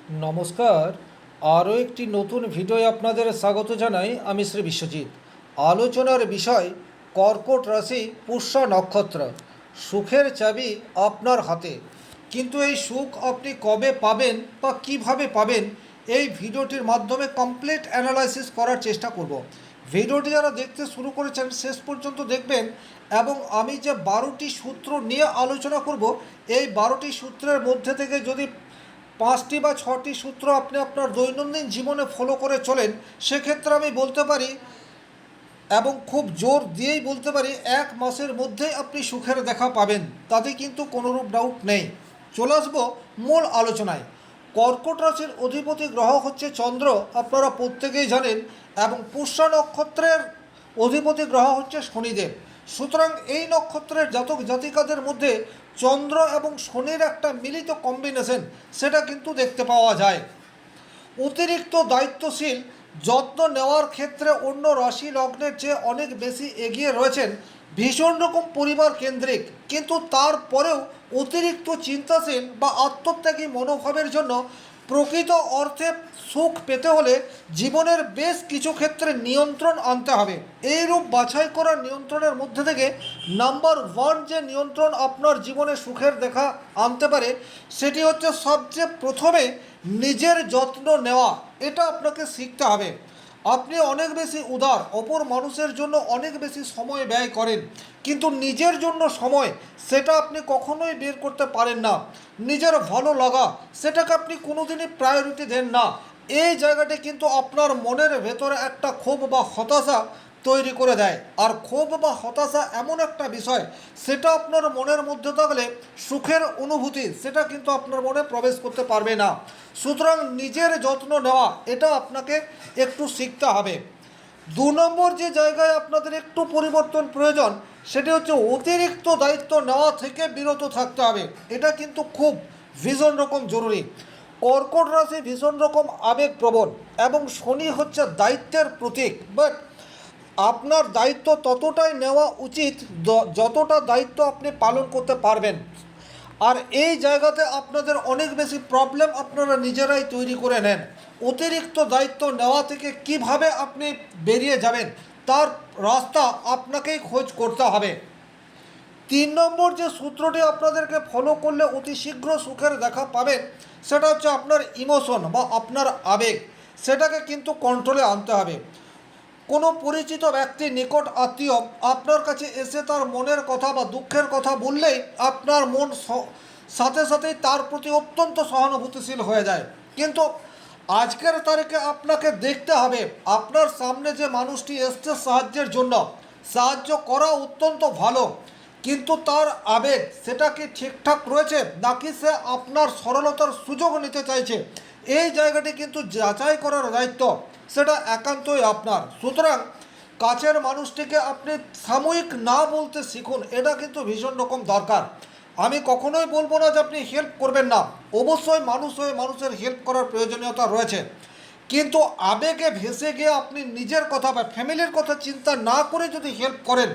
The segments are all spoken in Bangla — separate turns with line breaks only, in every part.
নমস্কার। আরও একটি নতুন ভিডিওয় আপনাদের স্বাগত জানাই। আমি শ্রী বিশ্বজিৎ। আলোচনার বিষয় কর্কট রাশি, পুষ্য নক্ষত্র। সুখের চাবি আপনার হাতে, কিন্তু এই সুখ আপনি কবে পাবেন বা কিভাবে পাবেন, এই ভিডিওটির মাধ্যমে কমপ্লিট অ্যানালাইসিস করার চেষ্টা করব। ভিডিওটি যারা দেখতে শুরু করেছেন শেষ পর্যন্ত দেখবেন, এবং আমি যে 12টি সূত্র নিয়ে আলোচনা করব, এই 12টি সূত্রের মধ্যে থেকে যদি 5টি বা 6টি সূত্র আপনি আপনার দৈনন্দিন জীবনে ফলো করে চলেন, সেক্ষেত্রে আমি বলতে পারি এবং খুব জোর দিয়েই বলতে পারি 1 মাসের মধ্যেই আপনি সুখের দেখা পাবেন। তাতে কিন্তু কোনোরূপ ডাউট নেই। চলে আসবো মূল আলোচনায়। কর্কট রাশির অধিপতি গ্রহ হচ্ছে চন্দ্র, আপনারা প্রত্যেকেই জানেন, এবং পুষ্য নক্ষত্রের অধিপতি গ্রহ হচ্ছে শনিদেব। সুতরাং এই নক্ষত্রের জাতক জাতিকাদের মধ্যে চন্দ্র এবং শনির একটা মিলিত কম্বিনেশন সেটা কিন্তু দেখতে পাওয়া যায়। অতিরিক্ত দায়িত্বশীল, যত্ন নেওয়ার ক্ষেত্রে অন্য রাশি লগ্নের চেয়ে অনেক বেশি এগিয়ে রয়েছেন, ভীষণ রকম পরিবার কেন্দ্রিক, কিন্তু তারপরেও অতিরিক্ত চিন্তাশীল বা আত্মত্যাগী মনোভাবের জন্য প্রকৃত অর্থে সুখ পেতে হলে জীবনের বেশ কিছু ক্ষেত্রে নিয়ন্ত্রণ আনতে হবে। এইরূপ বাছাই করা নিয়ন্ত্রণের মধ্যে থেকে নাম্বার 1 যে নিয়ন্ত্রণ আপনার জীবনে সুখের দেখা আনতে পারে, সেটি হচ্ছে সবচেয়ে প্রথমে নিজের যত্ন নেওয়া। এটা আপনাকে শিখতে হবে। আপনি অনেক বেশি উদার, অপর মানুষের জন্য অনেক বেশি সময় ব্যয় করেন, কিন্তু নিজের জন্য সময় সেটা আপনি কখনোই বের করতে পারেন না। নিজের ভালো লাগা সেটাকে আপনি কোনোদিনই প্রায়োরিটি দেন না। এই জায়গাটি কিন্তু আপনার মনের ভেতরে একটা ক্ষোভ বা হতাশা তৈরি করে দেয়। আর ক্ষোভ বা হতাশা এমন একটা বিষয়, সেটা আপনার মনের মধ্যে থাকলে সুখের অনুভূতি সেটা কিন্তু আপনার মনে প্রবেশ করতে পারবে না। সুতরাং নিজের যত্ন নেওয়া এটা আপনাকে একটু শিখতে হবে। 2 নম্বর যে জায়গায় আপনাদের একটু পরিবর্তন প্রয়োজন, সেটি হচ্ছে অতিরিক্ত দায়িত্ব নেওয়া থেকে বিরত থাকতে হবে। এটা কিন্তু খুব ভীষণ রকম জরুরি। কর্কট রাশি ভীষণ রকম আবেগপ্রবণ, এবং শনি হচ্ছে দায়িত্বের প্রতীক। বাট আপনার দায়িত্ব ততটাই নেওয়া উচিত যতটা দায়িত্ব আপনি পালন করতে পারবেন। আর এই জায়গাতে আপনাদের অনেক বেশি প্রবলেম আপনারা নিজেরাই তৈরি করে নেন। অতিরিক্ত দায়িত্ব নেওয়া থেকে কিভাবে আপনি বেরিয়ে যাবেন, তার রাস্তা আপনাকেই খোঁজ করতে হবে। 3 নম্বর যে সূত্রটি আপনাদেরকে ফলো করলে অতি শীঘ্র সুখের দেখা পাবেন, সেটা হচ্ছে আপনার ইমোশন বা আপনার আবেগ, সেটাকে কিন্তু কন্ট্রোলে আনতে হবে। কোনো পরিচিত ব্যক্তি, নিকট আত্মীয় আপনার কাছে এসে তার মনের কথা বা দুঃখের কথা বললেই আপনার মন সাথে সাথেই তার প্রতি অত্যন্ত সহানুভূতিশীল হয়ে যায়। কিন্তু আজকের তারিখে আপনাকে দেখতে হবে আপনার সামনে যে মানুষটি এসছে সাহায্যের জন্য, সাহায্য করা অত্যন্ত ভালো, কিন্তু তার আবেগ সেটা কি ঠিকঠাক রয়েছে, নাকি সে আপনার সরলতার সুযোগ নিতে চাইছে, এই জায়গাটি কিন্তু যাচাই করার দায়িত্ব সেটা একান্তই আপনার। সুতরাং কাছের মানুষটিকে আপনি সাময়িক না বলতে শিখুন, এটা কিন্তু ভীষণ রকম দরকার। আমি কখনোই বলবো না যে আপনি হেল্প করবেন না, অবশ্যই মানুষ হয়ে মানুষের হেল্প করার প্রয়োজনীয়তা রয়েছে, কিন্তু আবেগে ভেসে গিয়ে আপনি নিজের কথা বা ফ্যামিলির কথা চিন্তা না করে যদি হেল্প করেন,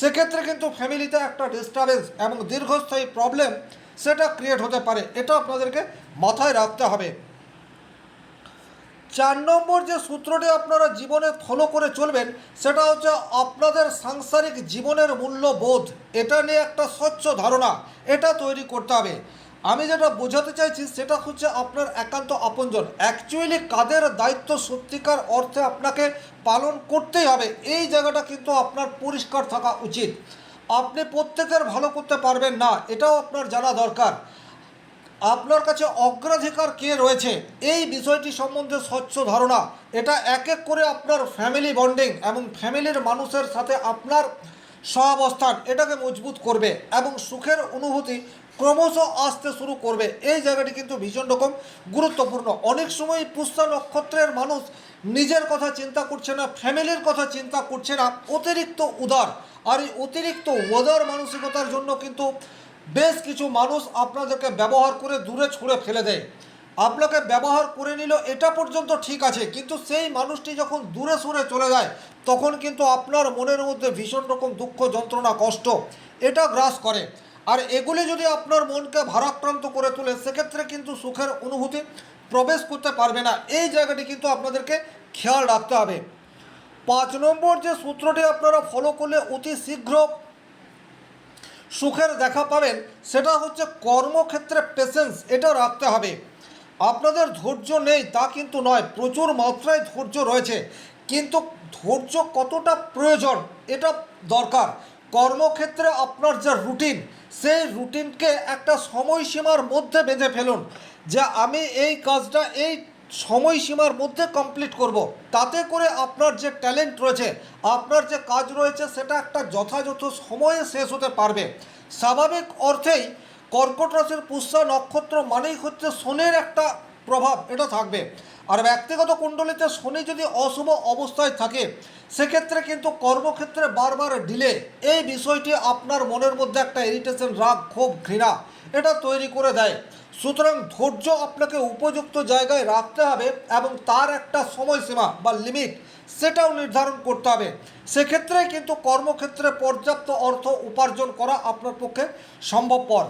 সেক্ষেত্রে কিন্তু ফ্যামিলিতে একটা ডিস্টারবেন্স এবং দীর্ঘস্থায়ী প্রবলেম সেটা ক্রিয়েট হতে পারে। এটা আপনাদেরকে মাথায় রাখতে হবে। 4 নম্বর যে সূত্রটি আপনারা জীবনে ফলো করে চলবেন, সেটা হচ্ছে আপনাদের সাংসারিক জীবনের মূল্যবোধ। এটা নিয়ে একটা স্বচ্ছ ধারণা এটা তৈরি করতে হবে। আমি যেটা বোঝাতে চাইছি সেটা হচ্ছে আপনার একান্ত আপনজন অ্যাকচুয়ালি কাদের দায়িত্ব সত্যিকার অর্থে আপনাকে পালন করতেই হবে, এই জায়গাটা কিন্তু আপনার পরিষ্কার থাকা উচিত। আপনি প্রত্যেকের ভালো করতে পারবেন না, এটাও আপনার জানা দরকার। আপনার কাছে অগ্রাধিকার কে রয়েছে, এই বিষয়টি সম্বন্ধে স্বচ্ছ ধারণা এটা এক এক করে আপনার ফ্যামিলি বন্ডিং এবং ফ্যামিলির মানুষের সাথে আপনার সহাবস্থান এটাকে মজবুত করবে এবং সুখের অনুভূতি ক্রমশ আসতে শুরু করবে। এই জায়গাটি কিন্তু ভীষণ রকম গুরুত্বপূর্ণ। অনেক সময় পুষ্যা নক্ষত্রের মানুষ নিজের কথা চিন্তা করছে না, ফ্যামিলির কথা চিন্তা করছে না, অতিরিক্ত উদার। আর এই অতিরিক্ত উদার মানসিকতার জন্য কিন্তু বেশ কিছু মানুষ আপনাদেরকে ব্যবহার করে দূরে ছুঁড়ে ফেলে দেয়। আপনাকে ব্যবহার করে নিল এটা পর্যন্ত ঠিক আছে, কিন্তু সেই মানুষটি যখন দূরে সরে চলে যায়, তখন কিন্তু আপনার মনের মধ্যে ভীষণ রকম দুঃখ, যন্ত্রণা, কষ্ট এটা গ্রাস করে। আর এগুলি যদি আপনার মনকে ভারাক্রান্ত করে তোলে, সেক্ষেত্রে কিন্তু সুখের অনুভূতি প্রবেশ করতে পারবে না। এই জায়গাটি কিন্তু আপনাদেরকে খেয়াল রাখতে হবে। 5 নম্বর যে সূত্রটি আপনারা ফলো করলে অতি শীঘ্র সুখের দেখা পাবেন, সেটা হচ্ছে কর্মক্ষেত্রে পেশেন্স এটা রাখতে হবে। আপনাদের ধৈর্য নেই তা কিন্তু নয়, প্রচুর মাত্রায় ধৈর্য রয়েছে, কিন্তু ধৈর্য কতটা প্রয়োজন এটা দরকার। কর্মক্ষেত্রে আপনার যে রুটিন, সেই রুটিনকে একটা সময়সীমার মধ্যে বেঁধে ফেলুন, যে আমি এই কাজটা এই সময়সীমার মধ্যে কমপ্লিট করব। তাতে করে আপনার যে ট্যালেন্ট রয়েছে, আপনার যে কাজ রয়েছে, সেটা একটা যথাযথ সময়ে শেষ হতে পারবে। স্বাভাবিক অর্থেই কর্কট রাশির পুষ্যা নক্ষত্র মানেই হচ্ছে শনির একটা প্রভাব এটা থাকবে। আর ব্যক্তিগত কুণ্ডলিতে শনি যদি অশুভ অবস্থায় থাকে, সেক্ষেত্রে কিন্তু কর্মক্ষেত্রে বারবার ডিলে, এই বিষয়টি আপনার মনের মধ্যে একটা ইরিটেশন, রাগ, ক্ষোভ, ঘৃণা এটা তৈরি করে দেয়। সুতরাং ধৈর্য আপনাকে উপযুক্ত জায়গায় রাখতে হবে এবং তার একটা সময়সীমা বা লিমিট সেটাও নির্ধারণ করতে হবে। সেক্ষেত্রে কিন্তু কর্মক্ষেত্রে পর্যাপ্ত অর্থ উপার্জন করা আপনার পক্ষে সম্ভবপর।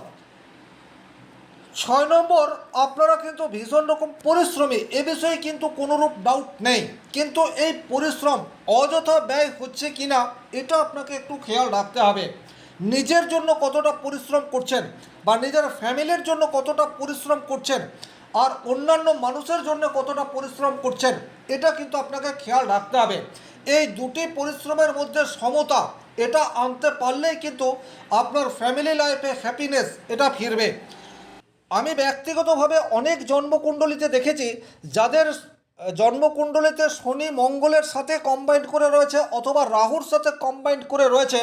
6 নম্বর, আপনারা কিন্তু ভীষণ রকম পরিশ্রমী, এ বিষয়ে কিন্তু কোনোরূপ ডাউট নেই, কিন্তু এই পরিশ্রম অযথা ব্যয় হচ্ছে কিনা এটা আপনাকে একটু খেয়াল রাখতে হবে। নিজের জন্য কতটা পরিশ্রম করছেন বা নিজের ফ্যামিলির জন্য কতটা পরিশ্রম করছেন, আর অন্যান্য মানুষের জন্য কতটা পরিশ্রম করছেন, এটা কিন্তু আপনাকে খেয়াল রাখতে হবে। এই দুটি পরিশ্রমের মধ্যে সমতা এটা আনতে পারলেই কিন্তু আপনার ফ্যামিলি লাইফে হ্যাপিনেস এটা ফিরবে। আমি ব্যক্তিগতভাবে অনেক জন্মকুণ্ডলিতে দেখেছি, যাদের জন্মকুণ্ডলিতে শনি মঙ্গলের সাথে কম্বাইন্ড করে রয়েছে অথবা রাহুর সাথে কম্বাইন্ড করে রয়েছে,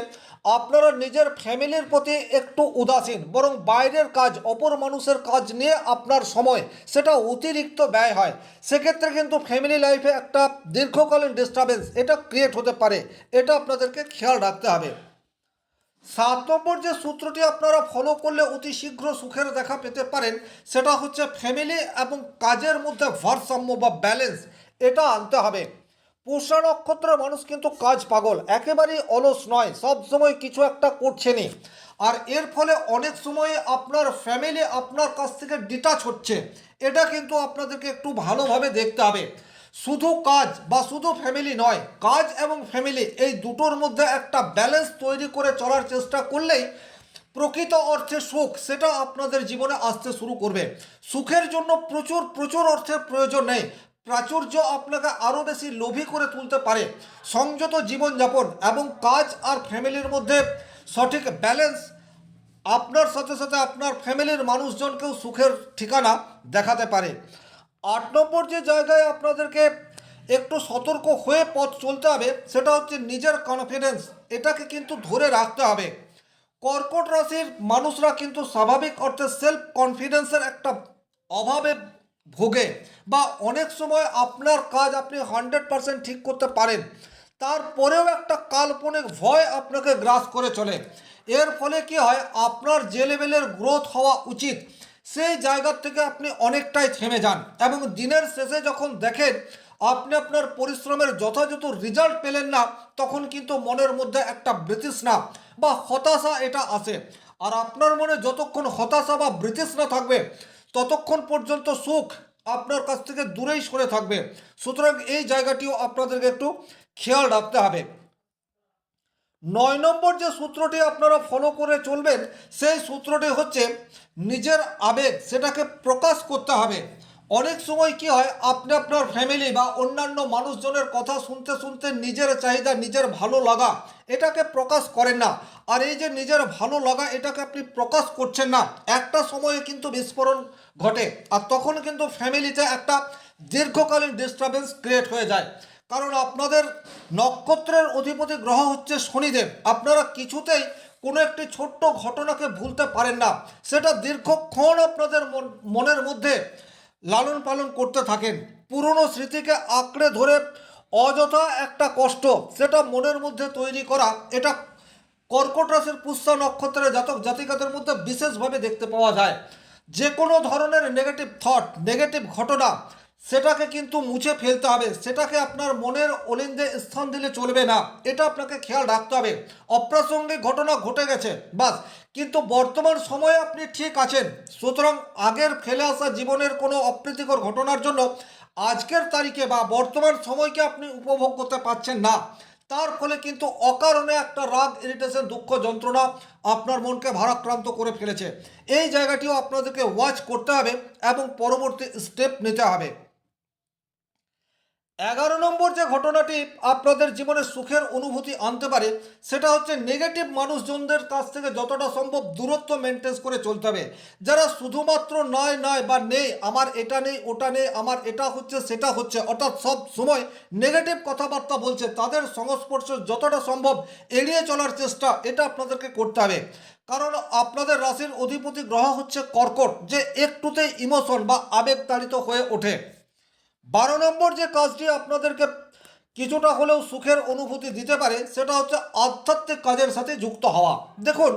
আপনারা নিজের ফ্যামিলির প্রতি একটু উদাসীন, বরং বাইরের কাজ, অপর মানুষের কাজ নিয়ে আপনার সময় সেটা অতিরিক্ত ব্যয় হয়। সেক্ষেত্রে কিন্তু ফ্যামিলি লাইফে একটা দীর্ঘকালীন ডিস্টারবেন্স এটা ক্রিয়েট হতে পারে, এটা আপনাদেরকে খেয়াল রাখতে হবে। 7 নম্বর যে সূত্রটি আপনারা ফলো করলে অতি শীঘ্র সুখের দেখা পেতে পারেন, সেটা হচ্ছে ফ্যামিলি এবং কাজের মধ্যে ভারসাম্য বা ব্যালেন্স এটা আনতে হবে। পুষ্যা নক্ষত্রের মানুষ কিন্তু কাজ পাগল, একেবারেই অলস নয়, সব সময় কিছু একটা করছেনই। আর এর ফলে অনেক সময় আপনার ফ্যামিলি আপনার কাছ থেকে ডিটাচ হচ্ছে, এটা কিন্তু আপনাদেরকে একটু ভালোভাবে দেখতে হবে। শুধু কাজ বা শুধু ফ্যামিলি নয়, কাজ এবং ফ্যামিলি এই দুটোর মধ্যে একটা ব্যালেন্স তৈরি করে চলার চেষ্টা করলেই প্রকৃত অর্থে সুখ সেটা আপনাদের জীবনে আসতে শুরু করবে। সুখের জন্য প্রচুর প্রচুর অর্থের প্রয়োজন নেই, প্রাচুর্য আপনাকে আরও বেশি লোভী করে তুলতে পারে। সংযত জীবনযাপন এবং কাজ আর ফ্যামিলির মধ্যে সঠিক ব্যালেন্স আপনার সাথে সাথে আপনার ফ্যামিলির মানুষজনকেও সুখের ঠিকানা দেখাতে পারে। 8 নম্বর যে জায়গায় আপনাদেরকে একটু সতর্ক হয়ে পথ চলতে হবে, সেটা হচ্ছে নিজের কনফিডেন্স এটাকে কিন্তু ধরে রাখতে হবে। কর্কট রাশির মানুষরা কিন্তু স্বাভাবিক অর্থে সেলফ কনফিডেন্সের একটা অভাবে ভোগে, বা অনেক সময় আপনার কাজ আপনি 100% ঠিক করতে পারেন, তারপরেও একটা কাল্পনিক ভয় আপনাকে গ্রাস করে চলে। এর ফলে কি হয়, আপনার যে লেভেলের গ্রোথ হওয়া উচিত সেই জায়গার থেকে আপনি অনেকটাই থেমে যান, এবং দিনের শেষে যখন দেখেন আপনি আপনার পরিশ্রমের যথাযথ রেজাল্ট পেলেন না, তখন কিন্তু মনের মধ্যে একটা বিতৃষ্ণা বা হতাশা এটা আসে। আর আপনার মনে যতক্ষণ হতাশা বা বিতৃষ্ণা থাকবে, ততক্ষণ পর্যন্ত সুখ আপনার কাছ থেকে দূরেই সরে থাকবে। সুতরাং এই জায়গাটিও আপনাদেরকে একটু খেয়াল রাখতে হবে। 9 নম্বর যে সূত্রটি আপনারা ফলো করে চলবেন, সেই সূত্রটি হচ্ছে নিজের আবেগ সেটাকে প্রকাশ করতে হবে। অনেক সময় কি হয়, আপনি আপনার ফ্যামিলি বা অন্যান্য মানুষজনের কথা শুনতে শুনতে নিজের চাহিদা, নিজের ভালো লাগা এটাকে প্রকাশ করেন না। আর এই যে নিজের ভালো লাগা এটাকে আপনি প্রকাশ করছেন না, একটা সময়ে কিন্তু বিস্ফোরণ ঘটে, আর তখন কিন্তু ফ্যামিলিতে একটা দীর্ঘকালীন ডিস্টারবেন্স ক্রিয়েট হয়ে যায়। কারণ আপনাদের নক্ষত্রের অধিপতি গ্রহ হচ্ছে শনিদেব, আপনারা কিছুতেই কোনো একটি ছোট্ট ঘটনাকে ভুলতে পারেন না, সেটা দীর্ঘক্ষণ আপনাদের মনের মধ্যে লালন পালন করতে থাকেন। পুরনো স্মৃতিকে আঁকড়ে ধরে অযথা একটা কষ্ট সেটা মনের মধ্যে তৈরি করা, এটা কর্কট রাশির পুষ্যা নক্ষত্রের জাতক জাতিকাদের মধ্যে বিশেষভাবে দেখতে পাওয়া যায়। যে কোনো ধরনের নেগেটিভ থট, নেগেটিভ ঘটনা সেটাকে কিন্তু মুছে ফেলতে হবে, সেটাকে আপনার মনের অলিন্দে স্থান দিলে চলবে না, এটা আপনাকে খেয়াল রাখতে হবে। অপ্রাসঙ্গিক ঘটনা ঘটে গেছে বাস, কিন্তু বর্তমান সময়ে আপনি ঠিক আছেন, সুতরাং আগের ফেলে আসা জীবনের কোনো অপ্রীতিকর ঘটনার জন্য আজকের তারিখে বা বর্তমান সময়কে আপনি উপভোগ করতে পারছেন না। তার ফলে কিন্তু অকারণে একটা রাগ, ইরিটেশন, দুঃখ, যন্ত্রণা আপনার মনকে ভারাক্রান্ত করে ফেলেছে। এই জায়গাটিও আপনাদেরকে ওয়াচ করতে হবে এবং পরবর্তী স্টেপ নিতে হবে। 11 নম্বর যে ঘটনাটি আপনাদের জীবনে সুখের অনুভূতি আনতে পারে, সেটা হচ্ছে নেগেটিভ মানুষজনদের কাছ থেকে যতটা সম্ভব দূরত্ব মেনটেন করে চলতে হবে। যারা শুধুমাত্র নয় নয় বা নেই, আমার এটা নেই ওটা নেই, আমার এটা হচ্ছে সেটা হচ্ছে, অর্থাৎ সব সময় নেগেটিভ কথাবার্তা বলছে, তাদের সংস্পর্শ যতটা সম্ভব এড়িয়ে চলার চেষ্টা এটা আপনাদেরকে করতে হবে। কারণ আপনাদের রাশির অধিপতি গ্রহ হচ্ছে কর্কট, যে একটুতেই ইমোশন বা আবেগ তাড়িত হয়ে ওঠে। 12 নম্বর যে কাজটি আপনাদেরকে কিছুটা হলেও সুখের অনুভূতি দিতে পারে, সেটা হচ্ছে আধ্যাত্মিক কাজের সাথে যুক্ত হওয়া। দেখুন,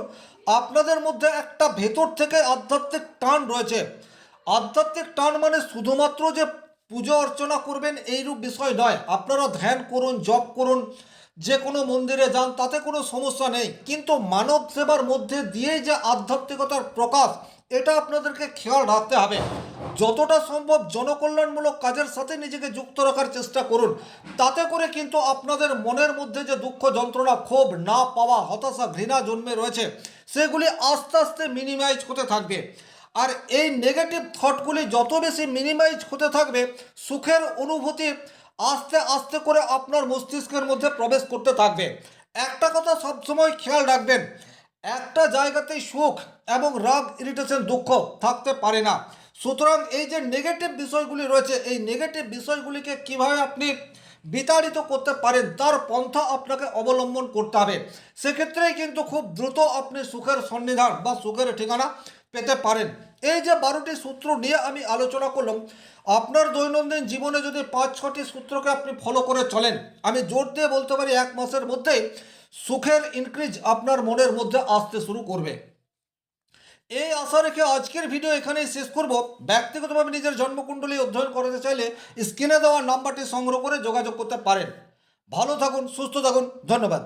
আপনাদের মধ্যে একটা ভেতর থেকে আধ্যাত্মিক টান রয়েছে। আধ্যাত্মিক টান মানে শুধুমাত্র যে পুজো অর্চনা করবেন এইরূপ বিষয় নয়। আপনারা ধ্যান করুন, জপ করুন, যে কোনো মন্দিরে যান, তাতে কোনো সমস্যা নেই, কিন্তু মানব সেবার মধ্যে দিয়েই যে আধ্যাত্মিকতার প্রকাশ, এটা আপনাদেরকে খেয়াল রাখতে হবে। যতটা সম্ভব জনকল্যাণমূলক কাজের সাথে নিজেকে যুক্ত রাখার চেষ্টা করুন। তাতে করে কিন্তু আপনাদের মনের মধ্যে যে দুঃখ, যন্ত্রণা, ক্ষোভ, না পাওয়া, হতাশা, ঘৃণা জন্মে রয়েছে, সেগুলি আস্তে আস্তে মিনিমাইজ হতে থাকবে। আর এই নেগেটিভ থটগুলি যত বেশি মিনিমাইজ হতে থাকবে, সুখের অনুভূতি আস্তে আস্তে করে আপনার মস্তিষ্কের মধ্যে প্রবেশ করতে থাকবে। একটা কথা সবসময় খেয়াল রাখবেন, একটা জায়গাতেই সুখ এবং রাগ, ইরিটেশন, দুঃখ থাকতে পারে না। সুতরাং এই যে নেগেটিভ বিষয়গুলি রয়েছে, এই নেগেটিভ বিষয়গুলিকে কিভাবে আপনি বিতাড়িত করতে পারেন তার পন্থা আপনাকে অবলম্বন করতে হবে। সেক্ষেত্রেই কিন্তু খুব দ্রুত আপনি সুখের সন্নিধান বা সুখের ঠিকানা পেতে পারেন। এই যে 12টি সূত্র নিয়ে আমি আলোচনা করলাম, আপনার দৈনন্দিন জীবনে যদি 5-6টি সূত্রকে আপনি ফলো করে চলেন, আমি জোর দিয়ে বলতে পারি 1 মাসের মধ্যেই সুখের ইনক্রিজ আপনার মনের মধ্যে আসতে শুরু করবে। এই আশা রেখে আজকের ভিডিও এখানেই শেষ করব। ব্যক্তিগতভাবে নিজের জন্মকুণ্ডলী অধ্যয়ন করতে চাইলে স্ক্রিনে দেওয়া নাম্বারটি সংগ্রহ করে যোগাযোগ করতে পারেন। ভালো থাকুন, সুস্থ থাকুন, ধন্যবাদ।